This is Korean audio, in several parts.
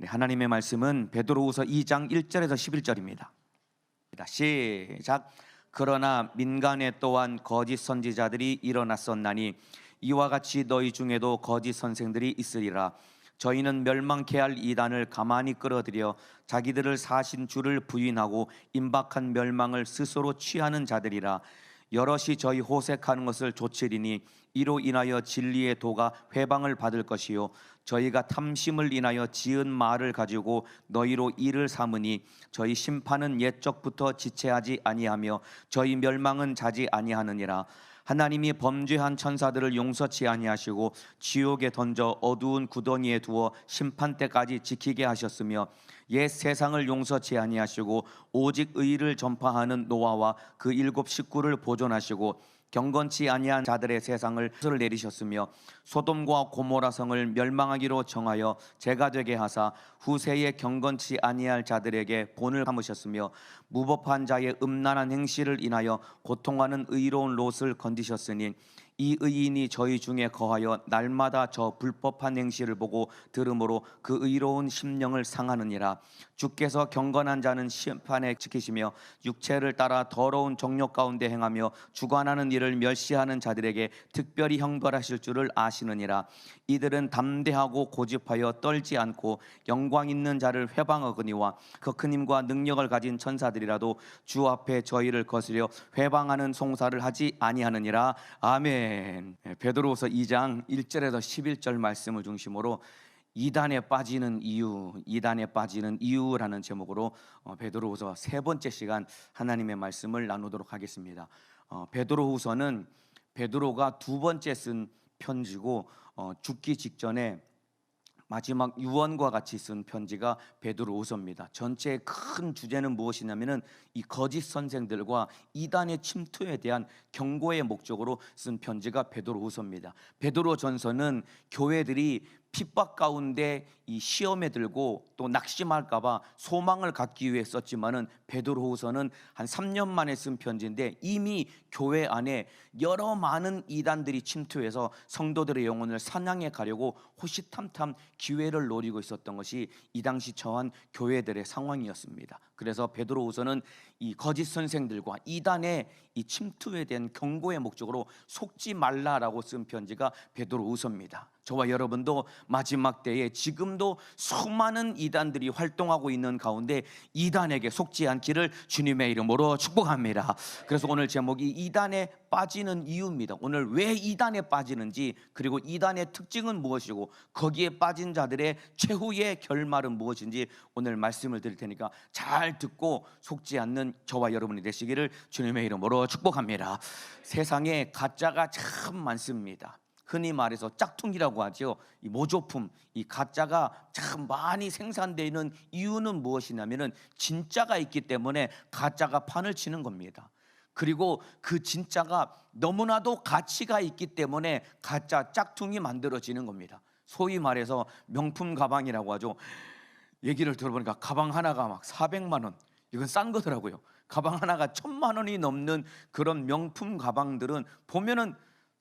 네, 하나님의 말씀은 베드로후서 2장 1절에서 11절입니다. 시작. 그러나 민간에 또한 거짓 선지자들이 일어났었나니 이와 같이 너희 중에도 거짓 선생들이 있으리라. 저희는 멸망케 할 이단을 가만히 끌어들여 자기들을 사신 주를 부인하고 임박한 멸망을 스스로 취하는 자들이라. 여럿이 저희 호색하는 것을 조치리니 이로 인하여 진리의 도가 회방을 받을 것이요 저희가 탐심을 인하여 지은 말을 가지고 너희로 이를 삼으니 저희 심판은 옛적부터 지체하지 아니하며 저희 멸망은 자지 아니하느니라. 하나님이 범죄한 천사들을 용서치 아니하시고 지옥에 던져 어두운 구덩이에 두어 심판 때까지 지키게 하셨으며 옛 세상을 용서치 아니하시고 오직 의를 전파하는 노아와 그 7 식구를 보존하시고 경건치 아니한 자들의 세상을 내리셨으며 소돔과 고모라 성을 멸망하기로 정하여 죄가 되게 하사 후세에 경건치 아니할 자들에게 본을 감으셨으며 무법한 자의 음란한 행실을 인하여 고통하는 의로운 롯을 건지셨으니 이 의인이 저희 중에 거하여 날마다 저 불법한 행실을 보고 들으므로 그 의로운 심령을 상하느니라. 주께서 경건한 자는 심판에 지키시며 육체를 따라 더러운 정욕 가운데 행하며 주관하는 일을 멸시하는 자들에게 특별히 형벌하실 줄을 아시느니라. 이들은 담대하고 고집하여 떨지 않고 영광 있는 자를 회방하거니와 그 큰 힘과 능력을 가진 천사들이라도 주 앞에 저희를 거스려 회방하는 송사를 하지 아니하느니라. 아멘. 베드로후서 2장 1절에서 11절 말씀을 중심으로 이단에 빠지는 이유라는 제목으로 베드로후서 세 번째 시간 하나님의 말씀을 나누도록 하겠습니다. 베드로후서는 베드로가 두 번째 쓴 편지고 죽기 직전에 마지막 유언과 같이 쓴 편지가 베드로후서입니다. 전체의 큰 주제는 무엇이냐면은 이 거짓 선생들과 이단의 침투에 대한 경고의 목적으로 쓴 편지가 베드로후서입니다. 베드로전서는 교회들이 핍박 가운데 이 시험에 들고 또 낙심할까봐 소망을 갖기 위해 썼지만은 베드로후서는 한 3년 만에 쓴 편지인데 이미 교회 안에 여러 많은 이단들이 침투해서 성도들의 영혼을 사냥해 가려고 호시탐탐 기회를 노리고 있었던 것이 이 당시 처한 교회들의 상황이었습니다. 그래서 베드로후서는 이 거짓 선생들과 이단의 이 침투에 대한 경고의 목적으로 속지 말라라고 쓴 편지가 베드로후서입니다. 저와 여러분도 마지막 때에 지금도 수많은 이단들이 활동하고 있는 가운데 이단에게 속지 않기를 주님의 이름으로 축복합니다. 그래서 오늘 제목이 이단에 빠지는 이유입니다. 오늘 왜 이단에 빠지는지, 그리고 이단의 특징은 무엇이고 거기에 빠진 자들의 최후의 결말은 무엇인지 오늘 말씀을 드릴 테니까 잘 듣고 속지 않는 저와 여러분이 되시기를 주님의 이름으로 축복합니다. 세상에 가짜가 참 많습니다. 흔히 말해서 짝퉁이라고 하죠. 이 모조품, 이 가짜가 참 많이 생산되는 이유는 무엇이냐면은 진짜가 있기 때문에 가짜가 판을 치는 겁니다. 그리고 그 진짜가 너무나도 가치가 있기 때문에 가짜 짝퉁이 만들어지는 겁니다. 소위 말해서 명품 가방이라고 하죠. 얘기를 들어보니까 가방 하나가 막 400만 원, 이건 싼 거더라고요. 가방 하나가 1000만 원이 넘는 그런 명품 가방들은 보면은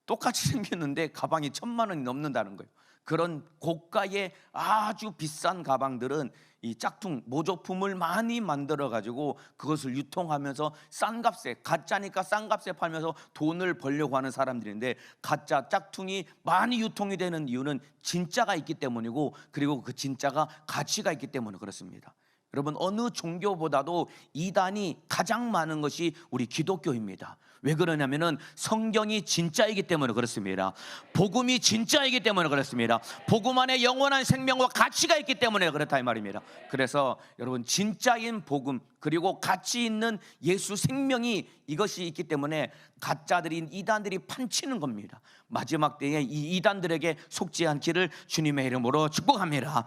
똑같이 생겼는데 가방이 1000만 원이 넘는다는 거예요. 그런 고가의 아주 비싼 가방들은 이 짝퉁 모조품을 많이 만들어 가지고 그것을 유통하면서 싼 값에, 가짜니까 싼 값에 팔면서 돈을 벌려고 하는 사람들인데, 가짜 짝퉁이 많이 유통이 되는 이유는 진짜가 있기 때문이고, 그리고 그 진짜가 가치가 있기 때문에 그렇습니다. 여러분, 어느 종교보다도 이단이 가장 많은 것이 우리 기독교입니다. 왜 그러냐면은 성경이 진짜이기 때문에 그렇습니다. 복음이 진짜이기 때문에 그렇습니다. 복음 안에 영원한 생명과 가치가 있기 때문에 그렇다 이 말입니다. 그래서 여러분, 진짜인 복음 그리고 가치 있는 예수 생명이 이것이 있기 때문에 가짜들인 이단들이 판치는 겁니다. 마지막 때에 이 이단들에게 속지 않기를 주님의 이름으로 축복합니다.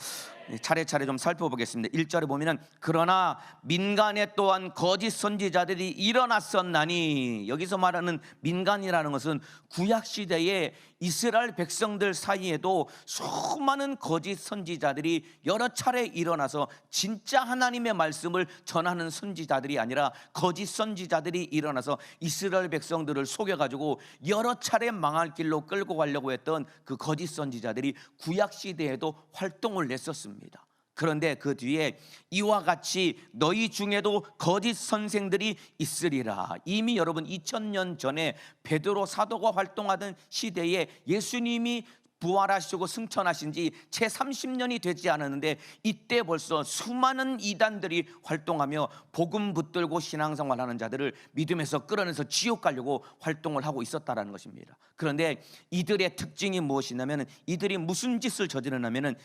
차례차례 좀 살펴보겠습니다. 1절에 보면은 그러나 민간에 또한 거짓 선지자들이 일어났었나니, 여기서 말하는 민간이라는 것은 구약시대에 이스라엘 백성들 사이에도 수많은 거짓 선지자들이 여러 차례 일어나서 진짜 하나님의 말씀을 전하는 선지자들이 아니라 거짓 선지자들이 일어나서 이스라엘 백성들을 속여가지고 여러 차례 망할 길로 끌고 가려고 했던 그 거짓 선지자들이 구약시대에도 활동을 냈었습니다. 그런데 그 뒤에 이와 같이 너희 중에도 거짓 선생들이 있으리라. 이미 여러분 2000년 전에 베드로 사도가 활동하던 시대에 예수님이 부활하시고 승천하신 지 채 30년이 되지 않았는데 이때 벌써 수많은 이단들이 활동하며 복음 붙들고 신앙생활하는 자들을 믿음에서 끌어내서 지옥 가려고 활동을 하고 있었다라는 것입니다. 그런데 이들의 특징이 무엇이냐면, 이들이 무슨 짓을 저지르냐면,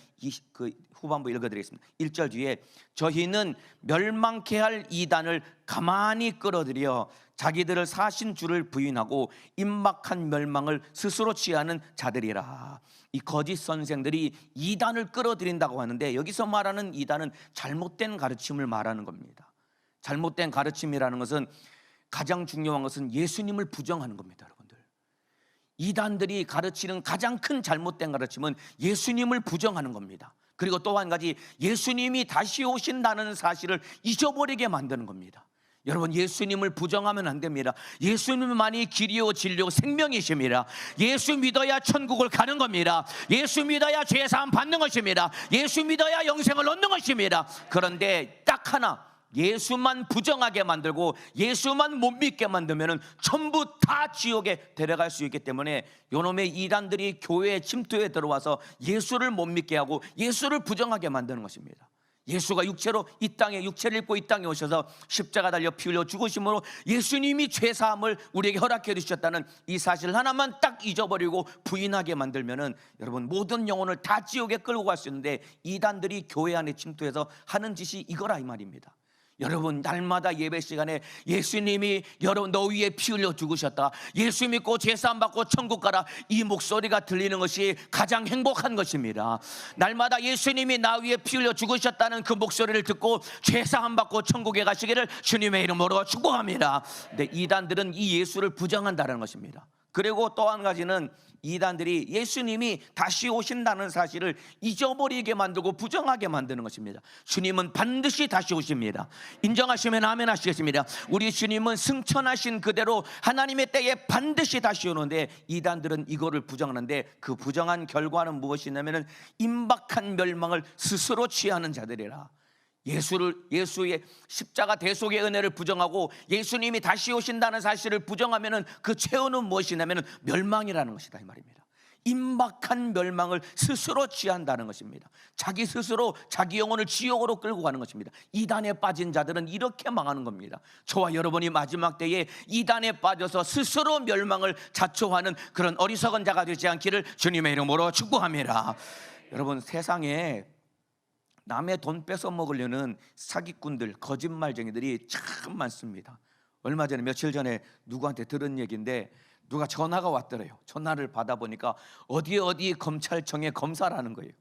그 후반부 읽어드리겠습니다. 1절 뒤에 저희는 멸망케 할 이단을 가만히 끌어들여 자기들을 사신 주를 부인하고 임박한 멸망을 스스로 취하는 자들이라. 이 거짓 선생들이 이단을 끌어들인다고 하는데, 여기서 말하는 이단은 잘못된 가르침을 말하는 겁니다. 잘못된 가르침이라는 것은, 가장 중요한 것은 예수님을 부정하는 겁니다. 여러분들, 이단들이 가르치는 가장 큰 잘못된 가르침은 예수님을 부정하는 겁니다. 그리고 또 한 가지, 예수님이 다시 오신다는 사실을 잊어버리게 만드는 겁니다. 여러분, 예수님을 부정하면 안 됩니다. 예수님만이 길이요 진리요 생명이십니다. 예수 믿어야 천국을 가는 겁니다. 예수 믿어야 죄사함 받는 것입니다. 예수 믿어야 영생을 얻는 것입니다. 그런데 딱 하나, 예수만 부정하게 만들고 예수만 못 믿게 만들면 전부 다 지옥에 데려갈 수 있기 때문에 요놈의 이단들이 교회에 침투해 들어와서 예수를 못 믿게 하고 예수를 부정하게 만드는 것입니다. 예수가 육체로 이 땅에, 육체를 입고 이 땅에 오셔서 십자가 달려 피 흘려 죽으심으로 예수님이 죄사함을 우리에게 허락해 주셨다는 이 사실 하나만 딱 잊어버리고 부인하게 만들면은 여러분, 모든 영혼을 다 지옥에 끌고 갈 수 있는데, 이단들이 교회 안에 침투해서 하는 짓이 이거라 이 말입니다. 여러분, 날마다 예배 시간에 예수님이 여러분 너 위에 피 흘려 죽으셨다, 예수 믿고 죄사함 받고 천국 가라, 이 목소리가 들리는 것이 가장 행복한 것입니다. 날마다 예수님이 나 위에 피 흘려 죽으셨다는 그 목소리를 듣고 죄사함 받고 천국에 가시기를 주님의 이름으로 축복합니다. 근데 이단들은 이 예수를 부정한다는 것입니다. 그리고 또 한 가지는, 이단들이 예수님이 다시 오신다는 사실을 잊어버리게 만들고 부정하게 만드는 것입니다. 주님은 반드시 다시 오십니다. 인정하시면 아멘 하시겠습니다. 우리 주님은 승천하신 그대로 하나님의 때에 반드시 다시 오는데, 이단들은 이거를 부정하는데, 그 부정한 결과는 무엇이냐면 임박한 멸망을 스스로 취하는 자들이라. 예수의 십자가 대속의 은혜를 부정하고 예수님이 다시 오신다는 사실을 부정하면 그 최후는 무엇이냐면 멸망이라는 것이다 이 말입니다. 임박한 멸망을 스스로 취한다는 것입니다. 자기 스스로 자기 영혼을 지옥으로 끌고 가는 것입니다. 이단에 빠진 자들은 이렇게 망하는 겁니다. 저와 여러분이 마지막 때에 이단에 빠져서 스스로 멸망을 자초하는 그런 어리석은 자가 되지 않기를 주님의 이름으로 축복합니다. 여러분, 세상에 남의 돈 뺏어 먹으려는 사기꾼들, 거짓말쟁이들이 참 많습니다. 얼마 전에, 며칠 전에 누구한테 들은 얘기인데, 누가 전화가 왔더래요. 전화를 받아보니까 어디 검찰청의 검사라는 거예요.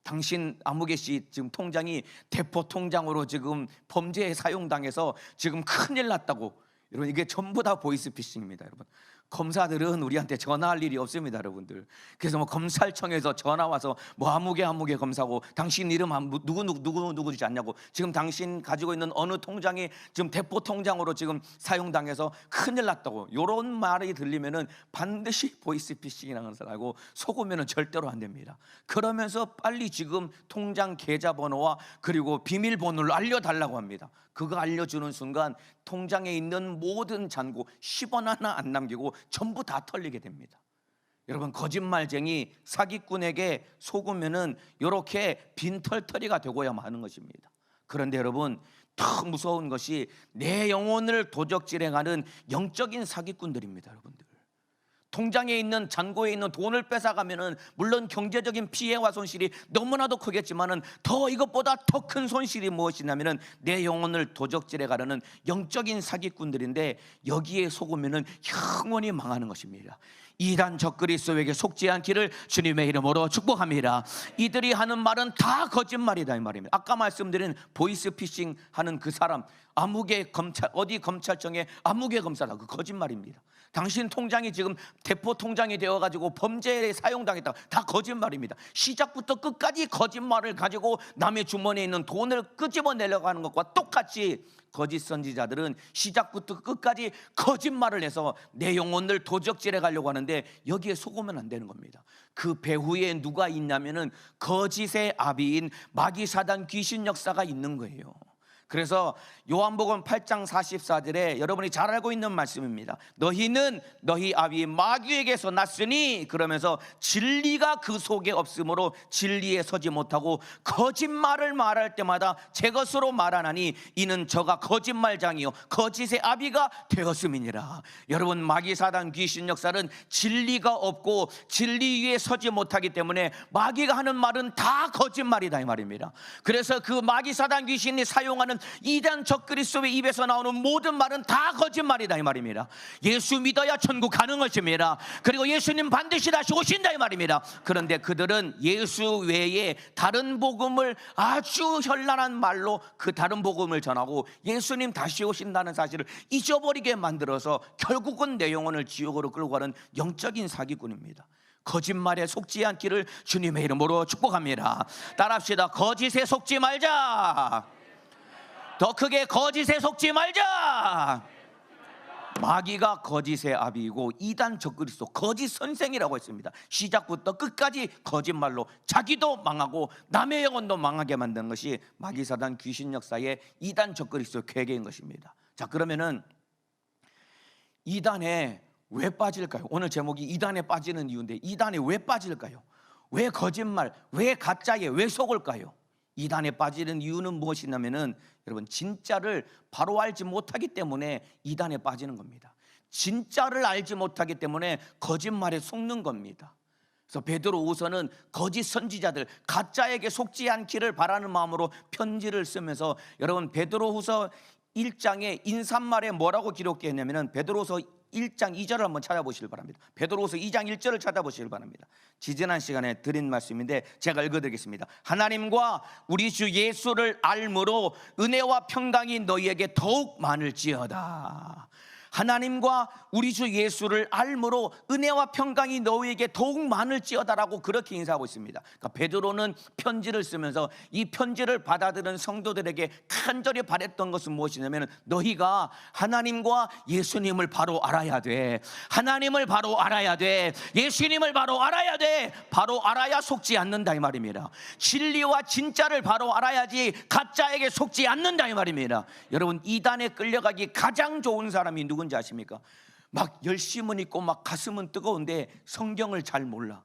당신 아무개 씨 지금 통장이 대포 통장으로 지금 범죄에 사용당해서 지금 큰일 났다고. 여러분, 이게 전부 다 보이스피싱입니다. 여러분, 검사들은 우리한테 전화할 일이 없습니다, 여러분들. 그래서 뭐 검찰청에서 전화 와서 뭐 아무개 검사고 당신 이름 누구지 않냐고, 지금 당신 가지고 있는 어느 통장이 지금 대포 통장으로 지금 사용당해서 큰일 났다고, 이런 말이 들리면은 반드시 보이스피싱이라는 것을 알고 속으면은 절대로 안 됩니다. 그러면서 빨리 지금 통장 계좌번호와 그리고 비밀번호를 알려달라고 합니다. 그거 알려주는 순간 통장에 있는 모든 잔고 10원 하나 안 남기고 전부 다 털리게 됩니다. 여러분, 거짓말쟁이 사기꾼에게 속으면은 이렇게 빈털터리가 되고야 마는 것입니다. 그런데 여러분, 더 무서운 것이 내 영혼을 도적질해가는 영적인 사기꾼들입니다. 여러분들, 통장에 있는 잔고에 있는 돈을 뺏어가면은 물론 경제적인 피해와 손실이 너무나도 크겠지만은 더 이것보다 더 큰 손실이 무엇이냐면은 내 영혼을 도적질해 가려는 영적인 사기꾼들인데, 여기에 속으면은 영원히 망하는 것입니다. 이단 적그리스도에게 속지 않기를 주님의 이름으로 축복합니다. 이들이 하는 말은 다 거짓말이다 이 말입니다. 아까 말씀드린 보이스피싱 하는 그 사람, 아무개 검찰, 어디 검찰청에 아무개 검사다, 그 거짓말입니다. 당신 통장이 지금 대포 통장이 되어가지고 범죄에 사용당했다. 다 거짓말입니다. 시작부터 끝까지 거짓말을 가지고 남의 주머니에 있는 돈을 끄집어내려고 하는 것과 똑같이 거짓 선지자들은 시작부터 끝까지 거짓말을 해서 내 영혼을 도적질해 가려고 하는데 여기에 속으면 안 되는 겁니다. 그 배후에 누가 있냐면은 거짓의 아비인 마귀사단 귀신 역사가 있는 거예요. 그래서 요한복음 8장 44절에 여러분이 잘 알고 있는 말씀입니다. 너희는 너희 아비 마귀에게서 났으니, 그러면서 진리가 그 속에 없으므로 진리에 서지 못하고 거짓말을 말할 때마다 제 것으로 말하나니 이는 저가 거짓말장이요 거짓의 아비가 되었음이니라. 여러분, 마귀사단 귀신 역사는 진리가 없고 진리 위에 서지 못하기 때문에 마귀가 하는 말은 다 거짓말이다 이 말입니다. 그래서 그 마귀사단 귀신이 사용하는 이단 적그리스도의 입에서 나오는 모든 말은 다 거짓말이다 이 말입니다. 예수 믿어야 천국 가는 것입니다. 그리고 예수님 반드시 다시 오신다 이 말입니다. 그런데 그들은 예수 외에 다른 복음을 아주 현란한 말로 그 다른 복음을 전하고 예수님 다시 오신다는 사실을 잊어버리게 만들어서 결국은 내 영혼을 지옥으로 끌고 가는 영적인 사기꾼입니다. 거짓말에 속지 않기를 주님의 이름으로 축복합니다. 따라합시다. 거짓에 속지 말자. 더 크게, 거짓에 속지 말자. 마귀가 거짓의 아비이고 이단 적그리스도 거짓 선생이라고 했습니다. 시작부터 끝까지 거짓말로 자기도 망하고 남의 영혼도 망하게 만드는 것이 마귀사단 귀신 역사의 이단 적그리스도 괴계인 것입니다. 자, 그러면은 이단에 왜 빠질까요? 오늘 제목이 이단에 빠지는 이유인데, 이단에 왜 빠질까요? 왜 거짓말, 왜 가짜에 왜 속을까요? 이단에 빠지는 이유는 무엇이냐면은 여러분, 진짜를 바로 알지 못하기 때문에 이단에 빠지는 겁니다. 진짜를 알지 못하기 때문에 거짓말에 속는 겁니다. 그래서 베드로후서는 거짓 선지자들, 가짜에게 속지 않기를 바라는 마음으로 편지를 쓰면서, 여러분, 베드로후서 1장에 인사말에 뭐라고 기록되어 있냐면은 베드로후서 1장 2절을 한번 찾아보시길 바랍니다. 베드로후서 2장 1절을 찾아보시길 바랍니다. 지지난 시간에 드린 말씀인데 제가 읽어드리겠습니다. 하나님과 우리 주 예수를 알므로 은혜와 평강이 너희에게 더욱 많을지어다. 하나님과 우리 주 예수를 알므로 은혜와 평강이 너희에게 더욱 많을지어다라고 그렇게 인사하고 있습니다. 그러니까 베드로는 편지를 쓰면서 이 편지를 받아들은 성도들에게 간절히 바랬던 것은 무엇이냐면, 너희가 하나님과 예수님을 바로 알아야 돼. 하나님을 바로 알아야 돼. 예수님을 바로 알아야 돼. 바로 알아야 속지 않는다 이 말입니다. 진리와 진짜를 바로 알아야지 가짜에게 속지 않는다 이 말입니다. 여러분, 이단에 끌려가기 가장 좋은 사람이 누군지 아십니까? 막 열심은 있고 막 가슴은 뜨거운데 성경을 잘 몰라.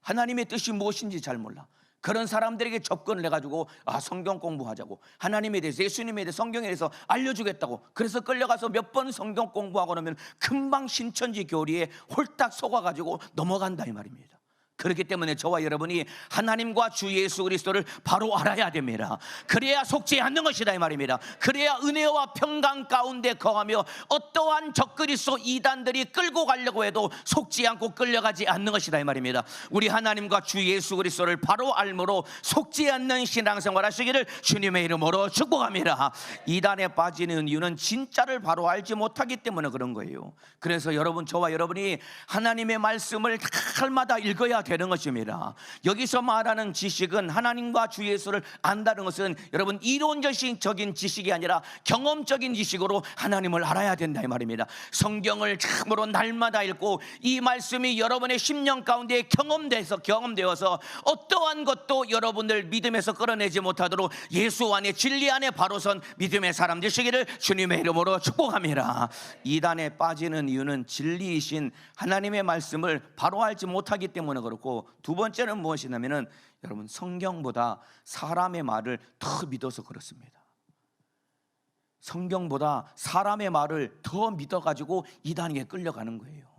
하나님의 뜻이 무엇인지 잘 몰라. 그런 사람들에게 접근을 해가지고 성경 공부하자고, 하나님에 대해서, 예수님에 대해서, 성경에 대해서 알려주겠다고, 그래서 끌려가서 몇 번 성경 공부하고 나면 금방 신천지 교리에 홀딱 속아가지고 넘어간다 이 말입니다. 그렇기 때문에 저와 여러분이 하나님과 주 예수 그리스도를 바로 알아야 됩니다. 그래야 속지 않는 것이다 이 말입니다. 그래야 은혜와 평강 가운데 거하며 어떠한 적그리스도 이단들이 끌고 가려고 해도 속지 않고 끌려가지 않는 것이다 이 말입니다. 우리 하나님과 주 예수 그리스도를 바로 알므로 속지 않는 신앙생활 하시기를 주님의 이름으로 축복합니다. 이단에 빠지는 이유는 진짜를 바로 알지 못하기 때문에 그런 거예요. 그래서 여러분, 저와 여러분이 하나님의 말씀을 날마다 읽어야 되는 것입니다. 여기서 말하는 지식은, 하나님과 주 예수를 안다는 것은 여러분 이론적인 지식이 아니라 경험적인 지식으로 하나님을 알아야 된다 이 말입니다. 성경을 참으로 날마다 읽고 이 말씀이 여러분의 심령 가운데 경험되어서 어떠한 것도 여러분을 믿음에서 끌어내지 못하도록 예수 안에, 진리 안에 바로 선 믿음의 사람 되시기를 주님의 이름으로 축복합니다. 이단에 빠지는 이유는 진리이신 하나님의 말씀을 바로 알지 못하기 때문에 그렇고, 두 번째는 무엇이냐면은 여러분, 성경보다 사람의 말을 더 믿어서 그렇습니다. 성경보다 사람의 말을 더 믿어가지고 이단에게 끌려가는 거예요.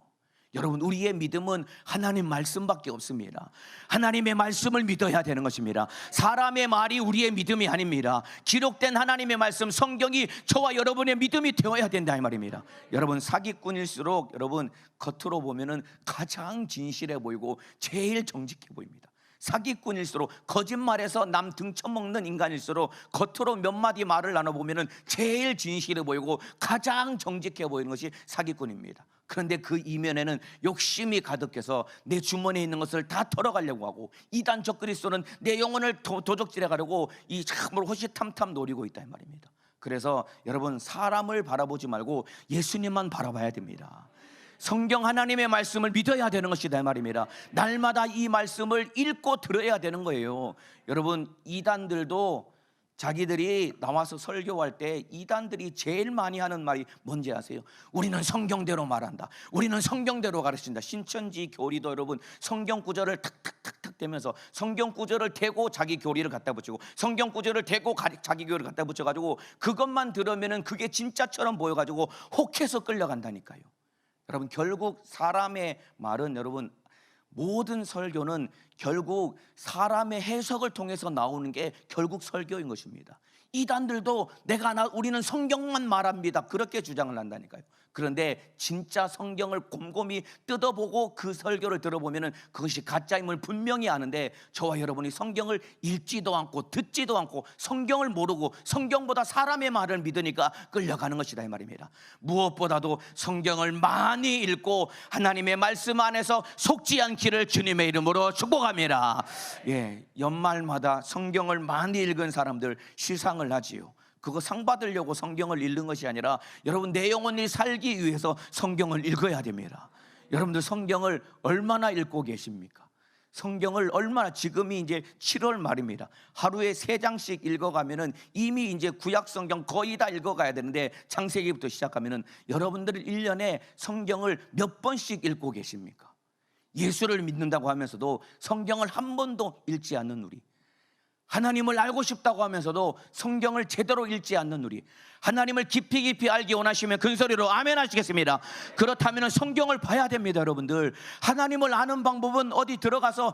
여러분, 우리의 믿음은 하나님 말씀밖에 없습니다. 하나님의 말씀을 믿어야 되는 것입니다. 사람의 말이 우리의 믿음이 아닙니다. 기록된 하나님의 말씀, 성경이 저와 여러분의 믿음이 되어야 된다 이 말입니다. 여러분, 사기꾼일수록 여러분 겉으로 보면은 가장 진실해 보이고 제일 정직해 보입니다. 사기꾼일수록, 거짓말해서 남 등쳐먹는 인간일수록 겉으로 몇 마디 말을 나눠보면은 제일 진실해 보이고 가장 정직해 보이는 것이 사기꾼입니다. 그런데 그 이면에는 욕심이 가득해서 내 주머니에 있는 것을 다 털어가려고 하고, 이단 적그리스도는 내 영혼을 도적질해 가려고 이 참으로 호시탐탐 노리고 있다 이 말입니다. 그래서 여러분, 사람을 바라보지 말고 예수님만 바라봐야 됩니다. 성경 하나님의 말씀을 믿어야 되는 것이다 이 말입니다. 날마다 이 말씀을 읽고 들어야 되는 거예요. 여러분, 이단들도 자기들이 나와서 설교할 때 이단들이 제일 많이 하는 말이 뭔지 아세요? 우리는 성경대로 말한다, 우리는 성경대로 가르친다. 신천지 교리도 여러분, 성경 구절을 탁탁탁탁 대면서 성경 구절을 대고 자기 교리를 갖다 붙이고, 성경 구절을 대고 자기 교리를 갖다 붙여가지고, 그것만 들으면은 그게 진짜처럼 보여가지고 혹해서 끌려간다니까요. 여러분, 결국 사람의 말은, 여러분, 모든 설교는 결국 사람의 해석을 통해서 나오는 게 결국 설교인 것입니다. 이단들도 우리는 성경만 말합니다, 그렇게 주장을 한다니까요. 그런데 진짜 성경을 곰곰이 뜯어보고 그 설교를 들어보면 그것이 가짜임을 분명히 아는데, 저와 여러분이 성경을 읽지도 않고 듣지도 않고 성경을 모르고 성경보다 사람의 말을 믿으니까 끌려가는 것이다 이 말입니다. 무엇보다도 성경을 많이 읽고 하나님의 말씀 안에서 속지 않기를 주님의 이름으로 축복합니다. 연말마다 성경을 많이 읽은 사람들 시상을 하지요. 그거 상 받으려고 성경을 읽는 것이 아니라, 여러분, 내 영혼이 살기 위해서 성경을 읽어야 됩니다. 여러분들 성경을 얼마나 읽고 계십니까? 성경을 얼마나, 지금이 이제 7월 말입니다. 하루에 3장씩 읽어가면은 이미 이제 구약 성경 거의 다 읽어가야 되는데, 창세기부터 시작하면은 여러분들 1년에 성경을 몇 번씩 읽고 계십니까? 예수를 믿는다고 하면서도 성경을 한 번도 읽지 않는 우리, 하나님을 알고 싶다고 하면서도 성경을 제대로 읽지 않는 우리, 하나님을 깊이 알기 원하시면 큰 소리로 아멘 하시겠습니다. 그렇다면 성경을 봐야 됩니다. 여러분들, 하나님을 아는 방법은 어디 들어가서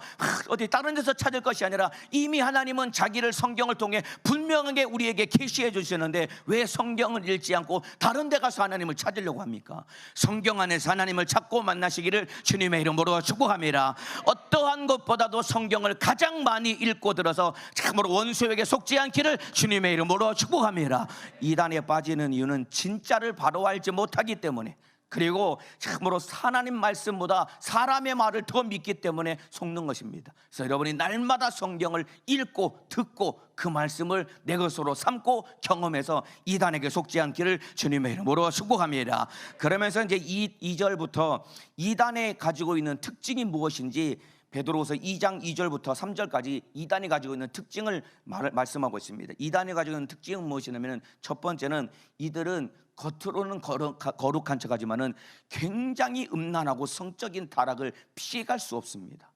어디 다른 데서 찾을 것이 아니라, 이미 하나님은 자기를 성경을 통해 분명하게 우리에게 계시해 주시는데 왜 성경을 읽지 않고 다른 데 가서 하나님을 찾으려고 합니까? 성경 안에서 하나님을 찾고 만나시기를 주님의 이름으로 축복합니다. 어떠한 것보다도 성경을 가장 많이 읽고 들어서 참으로 원수에게 속지 않기를 주님의 이름으로 축복합니다. 이단에 빠지는 이유는 진짜를 바로 알지 못하기 때문에, 그리고 참으로 하나님 말씀보다 사람의 말을 더 믿기 때문에 속는 것입니다. 그래서 여러분이 날마다 성경을 읽고 듣고 그 말씀을 내 것으로 삼고 경험해서 이단에게 속지 않기를 주님의 이름으로 축복합니다. 그러면서 이제 2절부터 이단에 가지고 있는 특징이 무엇인지, 베드로후서 2장 2절부터 3절까지 이단이 가지고 있는 특징을 말씀하고 있습니다. 이단이 가지고 있는 특징은 무엇이냐면, 첫 번째는 이들은 겉으로는 거룩한 척하지만은 굉장히 음란하고 성적인 타락을 피해갈 수 없습니다.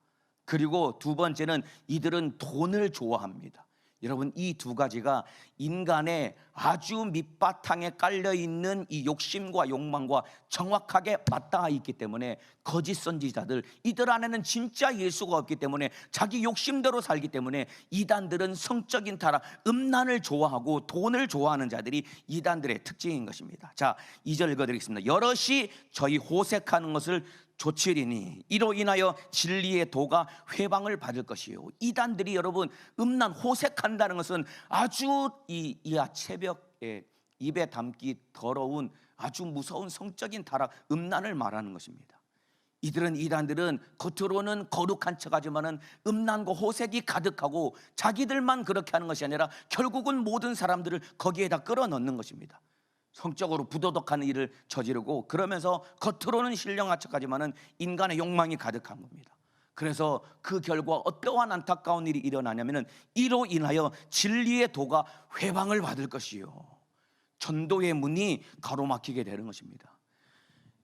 그리고 두 번째는 이들은 돈을 좋아합니다. 여러분, 이 두 가지가 인간의 아주 밑바탕에 깔려있는 이 욕심과 욕망과 정확하게 맞닿아 있기 때문에, 거짓 선지자들, 이들 안에는 진짜 예수가 없기 때문에 자기 욕심대로 살기 때문에, 이단들은 성적인 타락, 음란을 좋아하고 돈을 좋아하는 자들이 이단들의 특징인 것입니다. 자, 2절 읽어드리겠습니다. 여럿이 저희 호색하는 것을 조치리니 이로 인하여 진리의 도가 회방을 받을 것이요. 이단들이 여러분, 음란, 호색한다는 것은 아주 이 새벽에 입에 담기 더러운 아주 무서운 성적인 타락, 음란을 말하는 것입니다. 이단들은 겉으로는 거룩한 척하지만은 음란과 호색이 가득하고, 자기들만 그렇게 하는 것이 아니라 결국은 모든 사람들을 거기에다 끌어넣는 것입니다. 성적으로 부도덕한 일을 저지르고, 그러면서 겉으로는 신령한 척하지만은 인간의 욕망이 가득한 겁니다. 그래서 그 결과 어떠한 안타까운 일이 일어나냐면은, 이로 인하여 진리의 도가 회방을 받을 것이요, 전도의 문이 가로막히게 되는 것입니다.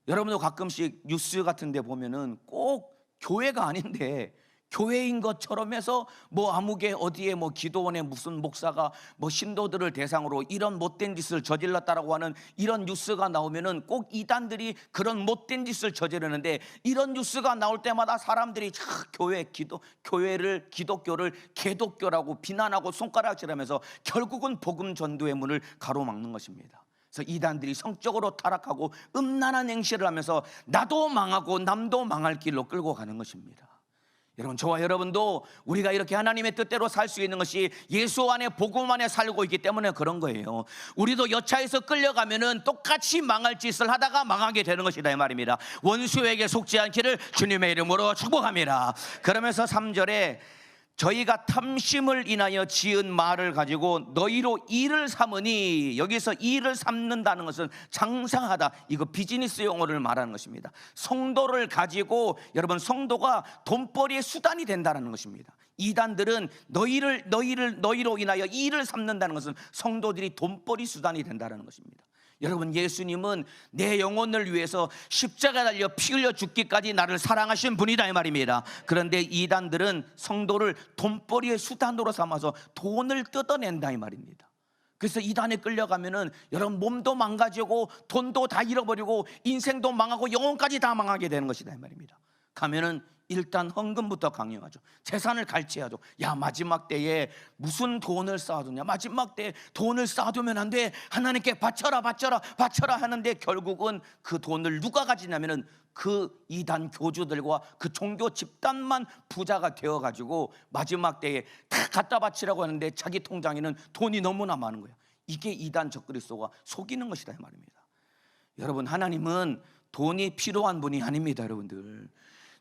여러분도 가끔씩 뉴스 같은 데 보면은 꼭 교회가 아닌데 교회인 것처럼 해서 뭐 아무개 어디에 뭐 기도원에 무슨 목사가 뭐 신도들을 대상으로 이런 못된 짓을 저질렀다라고 하는 이런 뉴스가 나오면은 꼭 이단들이 그런 못된 짓을 저지르는데, 이런 뉴스가 나올 때마다 사람들이 교회를, 기독교를 개독교라고 비난하고 손가락질하면서 결국은 복음 전도의 문을 가로막는 것입니다. 그래서 이단들이 성적으로 타락하고 음란한 행실을 하면서 나도 망하고 남도 망할 길로 끌고 가는 것입니다. 여러분, 저와 여러분도 우리가 이렇게 하나님의 뜻대로 살 수 있는 것이 예수 안에, 복음 안에 살고 있기 때문에 그런 거예요. 우리도 여차해서 끌려가면은 똑같이 망할 짓을 하다가 망하게 되는 것이다 이 말입니다. 원수에게 속지 않기를 주님의 이름으로 축복합니다. 그러면서 3절에 저희가 탐심을 인하여 지은 말을 가지고 너희로 일을 삼으니, 여기서 일을 삼는다는 것은 장사하다, 이거 비즈니스 용어를 말하는 것입니다. 성도를 가지고, 여러분, 성도가 돈벌이의 수단이 된다는 것입니다. 이단들은 너희로 인하여 일을 삼는다는 것은 성도들이 돈벌이 수단이 된다는 것입니다. 여러분, 예수님은 내 영혼을 위해서 십자가 달려 피 흘려 죽기까지 나를 사랑하신 분이다 이 말입니다. 그런데 이단들은 성도를 돈벌이의 수단으로 삼아서 돈을 뜯어낸다 이 말입니다. 그래서 이단에 끌려가면은 여러분, 몸도 망가지고 돈도 다 잃어버리고 인생도 망하고 영혼까지 다 망하게 되는 것이다 이 말입니다. 가면은 일단 헌금부터 강요하죠. 재산을 갈취하죠. 야, 마지막 때에 무슨 돈을 쌓아두냐, 마지막 때에 돈을 쌓아두면 안 돼, 하나님께 바쳐라 하는데 결국은 그 돈을 누가 가지냐면은 그 이단 교주들과 그 종교 집단만 부자가 되어가지고 마지막 때에 다 갖다 바치라고 하는데 자기 통장에는 돈이 너무나 많은 거예요. 이게 이단 적그리스도가 속이는 것이다 이 말입니다. 여러분, 하나님은 돈이 필요한 분이 아닙니다. 여러분들,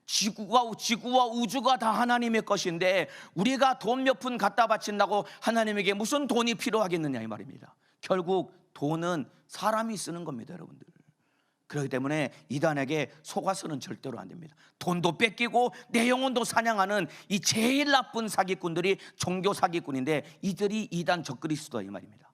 지구와 우주가 다 하나님의 것인데 우리가 돈 몇 푼 갖다 바친다고 하나님에게 무슨 돈이 필요하겠느냐 이 말입니다. 결국 돈은 사람이 쓰는 겁니다. 여러분들, 그렇기 때문에 이단에게 속아서는 절대로 안 됩니다. 돈도 뺏기고 내 영혼도 사냥하는 이 제일 나쁜 사기꾼들이 종교 사기꾼인데, 이들이 이단 적그리스도다 이 말입니다.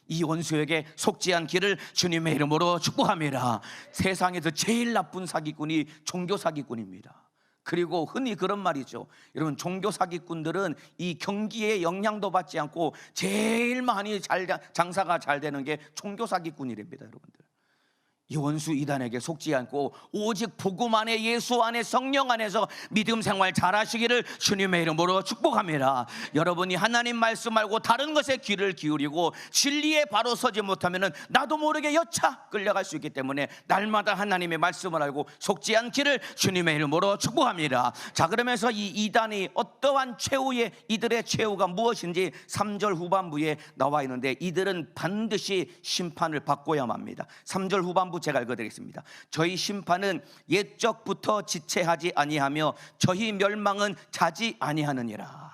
이 원수에게 속지 않기를 주님의 이름으로 축복합니다. 세상에서 제일 나쁜 사기꾼이 종교 사기꾼입니다. 그리고 흔히 그런 말이죠. 여러분, 종교 사기꾼들은 이 경기에 영향도 받지 않고 제일 많이 장사가 잘 되는 게 종교 사기꾼이랍니다. 여러분들, 이 원수 이단에게 속지 않고 오직 복음 안에, 예수 안에, 성령 안에서 믿음 생활 잘하시기를 주님의 이름으로 축복합니다. 여러분이 하나님 말씀 말고 다른 것에 귀를 기울이고 진리에 바로 서지 못하면 나도 모르게 여차 끌려갈 수 있기 때문에 날마다 하나님의 말씀을 알고 속지 않기를 주님의 이름으로 축복합니다. 자, 그러면서 이 이단이 어떠한 최후의, 이들의 최후가 무엇인지 3절 후반부에 나와 있는데, 이들은 반드시 심판을 받고야만 합니다. 3절 후반부 제가 읽어드리겠습니다. 저희 심판은 옛적부터 지체하지 아니하며 저희 멸망은 자지 아니하느니라.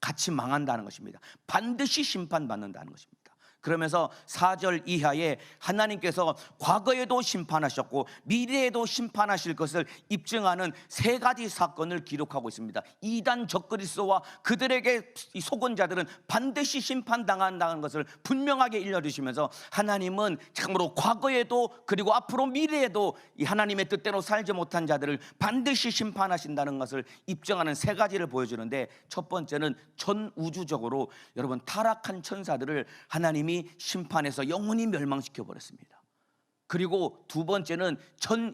같이 망한다는 것입니다. 반드시 심판받는다는 것입니다. 그러면서 4절 이하에 하나님께서 과거에도 심판하셨고 미래에도 심판하실 것을 입증하는 세 가지 사건을 기록하고 있습니다. 이단 적그리스도와 그들에게 속은 자들은 반드시 심판당한다는 것을 분명하게 일러주시면서, 하나님은 참으로 과거에도 그리고 앞으로 미래에도 이 하나님의 뜻대로 살지 못한 자들을 반드시 심판하신다는 것을 입증하는 세 가지를 보여주는데, 첫 번째는 전 우주적으로 여러분, 타락한 천사들을 하나님이 심판해서 영원히 멸망시켜 버렸습니다. 그리고 두 번째는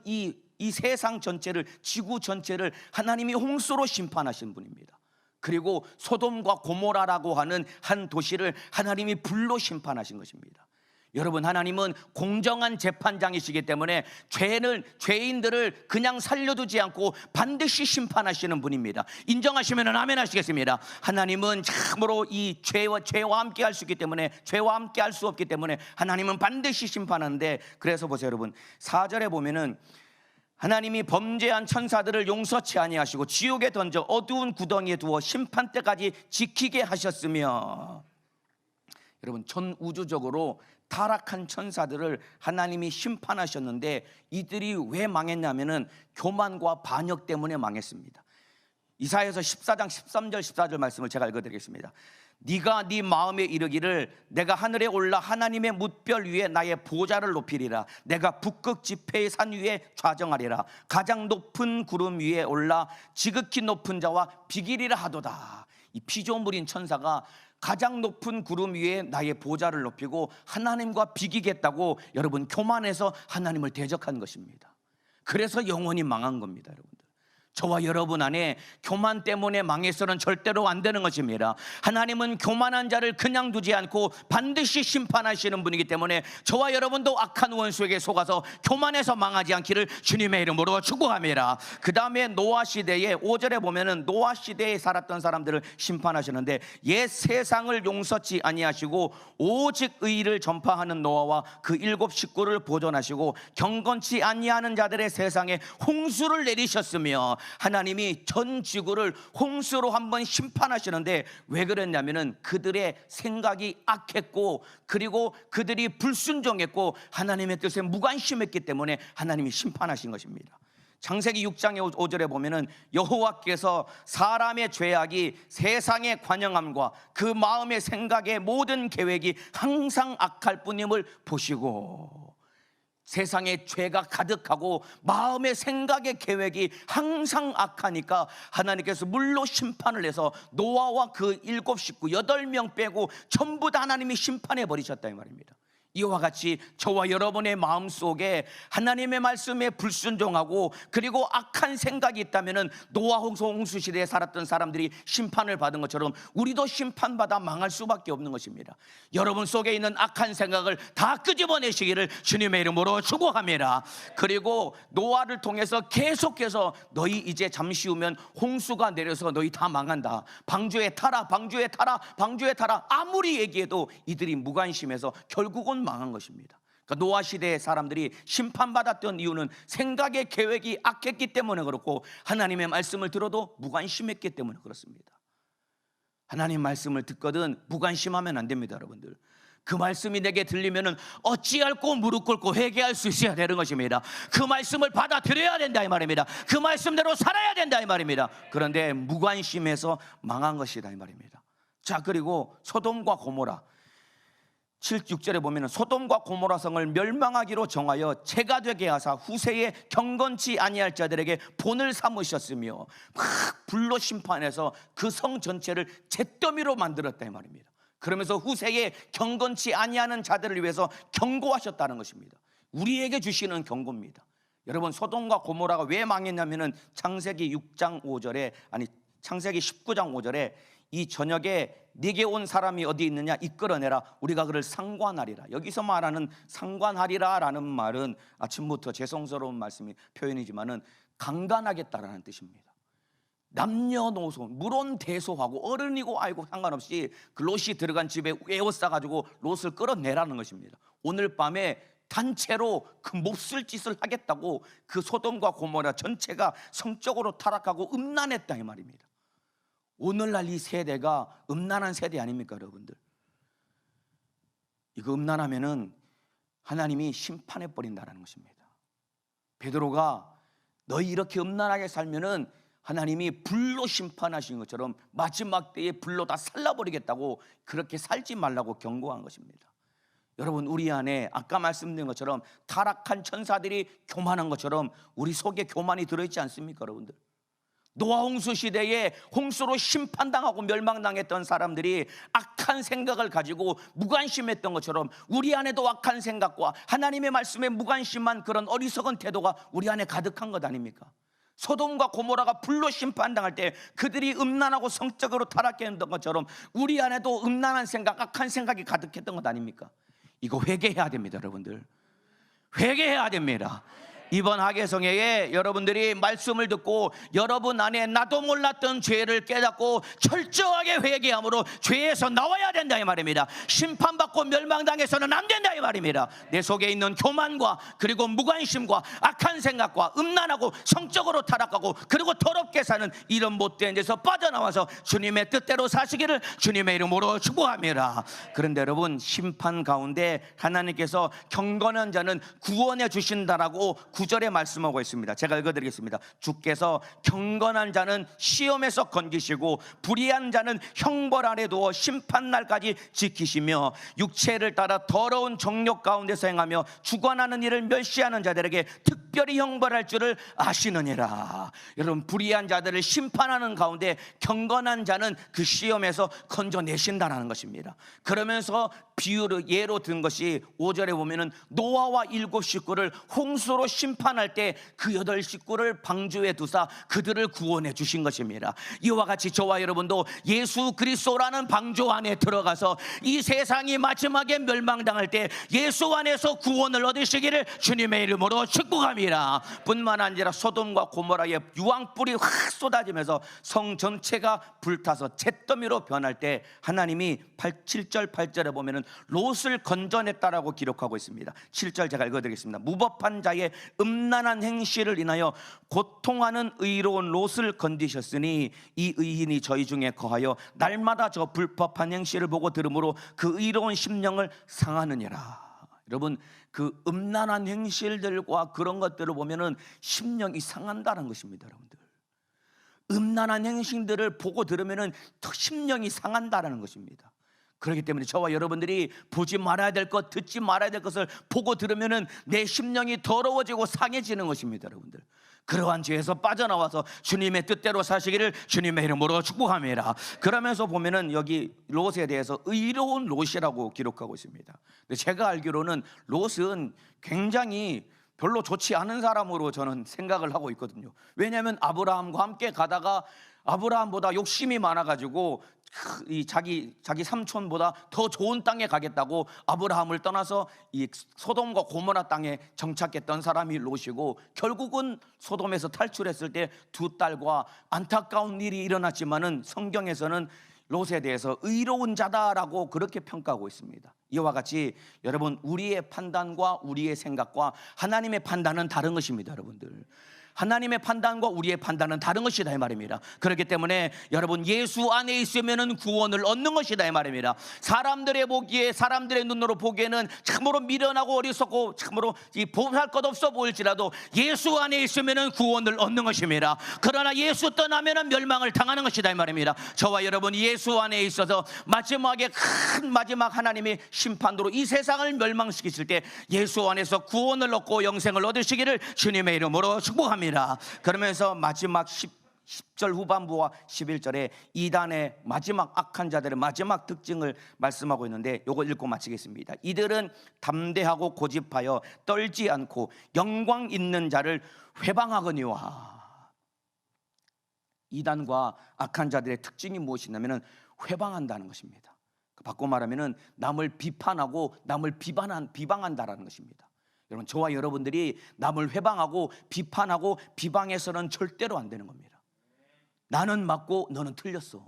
이 세상 전체를, 지구 전체를 하나님이 홍수로 심판하신 분입니다. 그리고 소돔과 고모라라고 하는 한 도시를 하나님이 불로 심판하신 것입니다. 여러분, 하나님은 공정한 재판장이시기 때문에 죄인들을 그냥 살려두지 않고 반드시 심판하시는 분입니다. 인정하시면 아멘 하시겠습니다. 하나님은 참으로 이 죄와 함께 할 수 있기 때문에, 죄와 함께 할 수 없기 때문에 하나님은 반드시 심판하는데, 그래서 보세요 여러분, 4절에 보면은 하나님이 범죄한 천사들을 용서치 아니하시고 지옥에 던져 어두운 구덩이에 두어 심판 때까지 지키게 하셨으며, 여러분, 전 우주적으로 타락한 천사들을 하나님이 심판하셨는데, 이들이 왜 망했냐면은 교만과 반역 때문에 망했습니다. 이사야서 14장 13절 14절 말씀을 제가 읽어드리겠습니다. 네가 네 마음에 이르기를 내가 하늘에 올라 하나님의 뭇별 위에 나의 보좌를 높이리라. 내가 북극 지폐의 산 위에 좌정하리라. 가장 높은 구름 위에 올라 지극히 높은 자와 비기리라 하도다. 이 피조물인 천사가 가장 높은 구름 위에 나의 보좌를 높이고 하나님과 비기겠다고 여러분 교만해서 하나님을 대적한 것입니다. 그래서 영원히 망한 겁니다. 여러분들, 저와 여러분 안에 교만 때문에 망해서는 절대로 안 되는 것입니다. 하나님은 교만한 자를 그냥 두지 않고 반드시 심판하시는 분이기 때문에 저와 여러분도 악한 원수에게 속아서 교만해서 망하지 않기를 주님의 이름으로 축복합니다. 그 다음에 노아 시대에 5절에 보면은 노아 시대에 살았던 사람들을 심판하시는데, 옛 세상을 용서치 아니하시고 오직 의를 전파하는 노아와 그 7 식구를 보존하시고 경건치 아니하는 자들의 세상에 홍수를 내리셨으며, 하나님이 전 지구를 홍수로 한번 심판하시는데 왜 그랬냐면은 그들의 생각이 악했고, 그리고 그들이 불순종했고 하나님의 뜻에 무관심했기 때문에 하나님이 심판하신 것입니다. 창세기 6장의 5절에 보면은 여호와께서 사람의 죄악이 세상의 관영함과 그 마음의 생각의 모든 계획이 항상 악할 뿐임을 보시고, 세상에 죄가 가득하고 마음의 생각의 계획이 항상 악하니까 하나님께서 물로 심판을 해서 노아와 그 7 식구 8명 빼고 전부 다 하나님이 심판해 버리셨다 이 말입니다. 이와 같이 저와 여러분의 마음속에 하나님의 말씀에 불순종하고 그리고 악한 생각이 있다면 노아 홍수 시대에 살았던 사람들이 심판을 받은 것처럼 우리도 심판받아 망할 수밖에 없는 것입니다. 여러분 속에 있는 악한 생각을 다 끄집어내시기를 주님의 이름으로 축복합니다. 그리고 노아를 통해서 계속해서 너희 이제 잠시 후면 홍수가 내려서 너희 다 망한다, 방주에 타라, 방주에 타라, 방주에 타라, 아무리 얘기해도 이들이 무관심해서 결국은 망한 것입니다. 그러니까 노아 시대의 사람들이 심판받았던 이유는 생각의 계획이 악했기 때문에 그렇고, 하나님의 말씀을 들어도 무관심했기 때문에 그렇습니다. 하나님 말씀을 듣거든 무관심하면 안 됩니다. 여러분들, 그 말씀이 내게 들리면은 어찌할꼬 무릎 꿇고 회개할 수 있어야 되는 것입니다. 그 말씀을 받아들여야 된다 이 말입니다. 그 말씀대로 살아야 된다 이 말입니다. 그런데 무관심해서 망한 것이다 이 말입니다. 자, 그리고 소돔과 고모라 7, 6절에 보면 소돔과 고모라 성을 멸망하기로 정하여 재가 되게 하사 후세에 경건치 아니할 자들에게 본을 삼으셨으며 막 불로 심판해서 그 성 전체를 잿더미로 만들었다 이 말입니다. 그러면서 후세에 경건치 아니하는 자들을 위해서 경고하셨다는 것입니다. 우리에게 주시는 경고입니다. 여러분, 소돔과 고모라가 왜 망했냐면은 창세기 6장 5절에 창세기 19장 5절에 이 저녁에 네게 온 사람이 어디 있느냐 이끌어내라, 우리가 그를 상관하리라. 여기서 말하는 상관하리라 라는 말은 아침부터 죄송스러운 말씀이 표현이지만은 강간하겠다라는 뜻입니다. 남녀노소 물론대소하고 어른이고 아이고 상관없이 그 롯이 들어간 집에 에워싸가지고 롯을 끌어내라는 것입니다. 오늘 밤에 단체로 그 몹쓸 짓을 하겠다고 그 소돔과 고모라 전체가 성적으로 타락하고 음란했다 이 말입니다. 오늘날 이 세대가 음란한 세대 아닙니까 여러분들? 이거 음란하면은 하나님이 심판해 버린다는 것입니다. 베드로가 너희 이렇게 음란하게 살면은 하나님이 불로 심판하신 것처럼 마지막 때에 불로 다 살라버리겠다고, 그렇게 살지 말라고 경고한 것입니다. 여러분, 우리 안에 아까 말씀드린 것처럼 타락한 천사들이 교만한 것처럼 우리 속에 교만이 들어있지 않습니까 여러분들? 노아 홍수 시대에 홍수로 심판당하고 멸망당했던 사람들이 악한 생각을 가지고 무관심했던 것처럼 우리 안에도 악한 생각과 하나님의 말씀에 무관심한 그런 어리석은 태도가 우리 안에 가득한 것 아닙니까? 소돔과 고모라가 불로 심판당할 때 그들이 음란하고 성적으로 타락했던 것처럼 우리 안에도 음란한 생각, 악한 생각이 가득했던 것 아닙니까? 이거 회개해야 됩니다 여러분들. 회개해야 됩니다. 이번 하계성회에 여러분들이 말씀을 듣고 여러분 안에 나도 몰랐던 죄를 깨닫고 철저하게 회개함으로 죄에서 나와야 된다 이 말입니다. 심판받고 멸망당해서는 안 된다 이 말입니다. 내 속에 있는 교만과 그리고 무관심과 악한 생각과 음란하고 성적으로 타락하고 그리고 더럽게 사는 이런 못된 데서 빠져나와서 주님의 뜻대로 사시기를 주님의 이름으로 축복합니다. 그런데 여러분, 심판 가운데 하나님께서 경건한 자는 구원해 주신다라고 9절에 말씀하고 있습니다. 제가 읽어드리겠습니다. 주께서 경건한 자는 시험에서 건지시고 불의한 자는 형벌 아래 두어 심판날까지 지키시며 육체를 따라 더러운 정욕 가운데서 행하며 주관하는 일을 멸시하는 자들에게 특별히 형벌할 줄을 아시느니라. 여러분, 불의한 자들을 심판하는 가운데 경건한 자는 그 시험에서 건져내신다는 것입니다. 그러면서 비유로 예로 든 것이 5절에 보면은 노아와 7 식구를 홍수로 심판할 때 그 8 식구를 방주에 두사 그들을 구원해 주신 것입니다. 이와 같이 저와 여러분도 예수 그리스도라는 방주 안에 들어가서 이 세상이 마지막에 멸망당할 때 예수 안에서 구원을 얻으시기를 주님의 이름으로 축복합니다. 뿐만 아니라 소돔과 고모라의 유황불이 확 쏟아지면서 성 전체가 불타서 잿더미로 변할 때 하나님이 7절 8절에 보면은 롯을 건져냈다라고 기록하고 있습니다. 7절 제가 읽어드리겠습니다. 무법한 자의 음란한 행실을 인하여 고통하는 의로운 롯을 건지셨으니 이 의인이 저희 중에 거하여 날마다 저 불법한 행실을 보고 들으므로 그 의로운 심령을 상하느니라. 여러분, 그 음란한 행실들과 그런 것들을 보면은 심령이 상한다는 것입니다. 여러분들, 음란한 행실들을 보고 들으면은 더 심령이 상한다는 것입니다. 그렇기 때문에 저와 여러분들이 보지 말아야 될 것, 듣지 말아야 될 것을 보고 들으면은 내 심령이 더러워지고 상해지는 것입니다. 여러분들, 그러한 죄에서 빠져나와서 주님의 뜻대로 사시기를 주님의 이름으로 축복합니다. 그러면서 보면은 여기 롯에 대해서 의로운 롯이라고 기록하고 있습니다. 근데 제가 알기로는 롯은 굉장히 별로 좋지 않은 사람으로 저는 생각을 하고 있거든요. 왜냐하면 아브라함과 함께 가다가 아브라함보다 욕심이 많아가지고 이 자기 삼촌보다 더 좋은 땅에 가겠다고 아브라함을 떠나서 이 소돔과 고모라 땅에 정착했던 사람이 롯이고, 결국은 소돔에서 탈출했을 때 2 딸과 안타까운 일이 일어났지만은 성경에서는 롯에 대해서 의로운 자다라고 그렇게 평가하고 있습니다. 이와 같이 여러분, 우리의 판단과 우리의 생각과 하나님의 판단은 다른 것입니다. 여러분들, 하나님의 판단과 우리의 판단은 다른 것이다 이 말입니다. 그렇기 때문에 여러분, 예수 안에 있으면 구원을 얻는 것이다 이 말입니다. 사람들의 보기에, 사람들의 눈으로 보기에는 참으로 미련하고 어리석고 참으로 보할 것 없어 보일지라도 예수 안에 있으면 구원을 얻는 것입니다. 그러나 예수 떠나면 멸망을 당하는 것이다 이 말입니다. 저와 여러분이 예수 안에 있어서 마지막에 큰 마지막 하나님의 심판으로 이 세상을 멸망시키실 때 예수 안에서 구원을 얻고 영생을 얻으시기를 주님의 이름으로 축복합니다. 그러면서 마지막 10절 후반부와 11절에 이단의 마지막 악한 자들의 마지막 특징을 말씀하고 있는데, 이거 읽고 마치겠습니다. 이들은 담대하고 고집하여 떨지 않고 영광 있는 자를 회방하거니와. 이단과 악한 자들의 특징이 무엇이냐면 회방한다는 것입니다. 바꿔 말하면 남을 비판하고 남을 비방한다라는 것입니다. 여러분, 저와 여러분들이 남을 회방하고 비판하고 비방해서는 절대로 안 되는 겁니다. 나는 맞고 너는 틀렸어,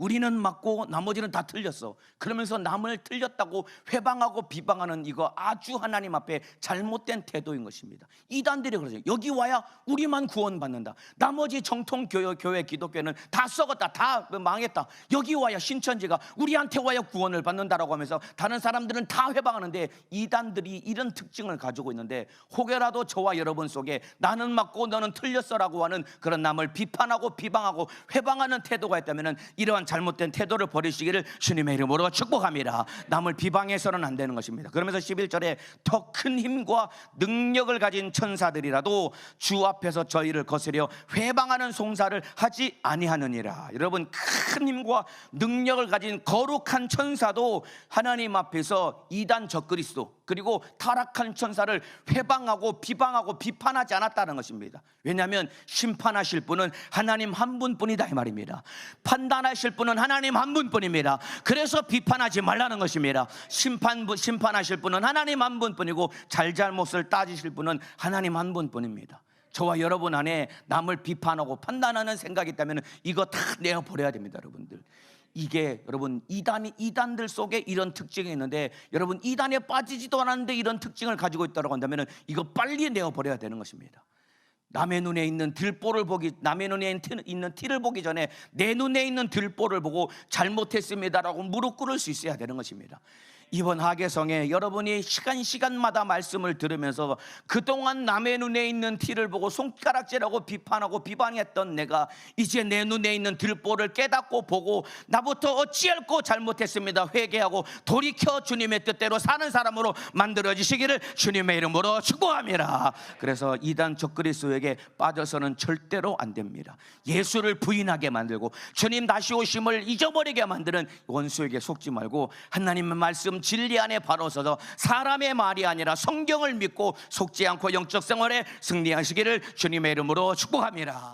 우리는 맞고 나머지는 다 틀렸어, 그러면서 남을 틀렸다고 회방하고 비방하는 이거 아주 하나님 앞에 잘못된 태도인 것입니다. 이단들이 그러죠. 여기 와야 우리만 구원받는다, 나머지 정통 교회 기독교는 다 썩었다, 다 망했다, 여기 와야 신천지가 우리한테 와야 구원을 받는다라고 하면서 다른 사람들은 다 회방하는데, 이단들이 이런 특징을 가지고 있는데, 혹여라도 저와 여러분 속에 나는 맞고 너는 틀렸어라고 하는 그런 남을 비판하고 비방하고 회방하는 태도가 있다면 이러한 잘못된 태도를 버리시기를 주님의 이름으로 축복합니다. 남을 비방해서는 안 되는 것입니다. 그러면서 11절에 더 큰 힘과 능력을 가진 천사들이라도 주 앞에서 저희를 거스려 회방하는 송사를 하지 아니하느니라. 여러분, 큰 힘과 능력을 가진 거룩한 천사도 하나님 앞에서 이단 적그리스도 그리고 타락한 천사를 회방하고 비방하고 비판하지 않았다는 것입니다. 왜냐하면 심판하실 분은 하나님 한 분뿐이다 이 말입니다. 판단하실 분은 하나님 한 분뿐입니다. 그래서 비판하지 말라는 것입니다. 심판하실 분은 하나님 한 분뿐이고 잘잘못을 따지실 분은 하나님 한 분뿐입니다. 저와 여러분 안에 남을 비판하고 판단하는 생각이 있다면 이거 다 내어버려야 됩니다. 여러분들, 이게 여러분 이단들 속에 이런 특징이 있는데, 여러분 이단에 빠지지도 않았는데 이런 특징을 가지고 있다고 한다면 이거 빨리 내어버려야 되는 것입니다. 남의 눈에 있는 남의 눈에 있는 티를 보기 전에 내 눈에 있는 들보를 보고 잘못했습니다라고 무릎 꿇을 수 있어야 되는 것입니다. 이번 하계성에 여러분이 시간마다 말씀을 들으면서 그동안 남의 눈에 있는 티를 보고 손가락질하고 비판하고 비방했던 내가 이제 내 눈에 있는 들보를 깨닫고 보고 나부터 어찌할꼬 잘못했습니다 회개하고 돌이켜 주님의 뜻대로 사는 사람으로 만들어지시기를 주님의 이름으로 축복합니다. 그래서 이단 적그리스도에게 빠져서는 절대로 안 됩니다. 예수를 부인하게 만들고 주님 다시 오심을 잊어버리게 만드는 원수에게 속지 말고 하나님의 말씀 진리 안에 바로 서서 사람의 말이 아니라 성경을 믿고 속지 않고 영적 생활에 승리하시기를 주님의 이름으로 축복합니다.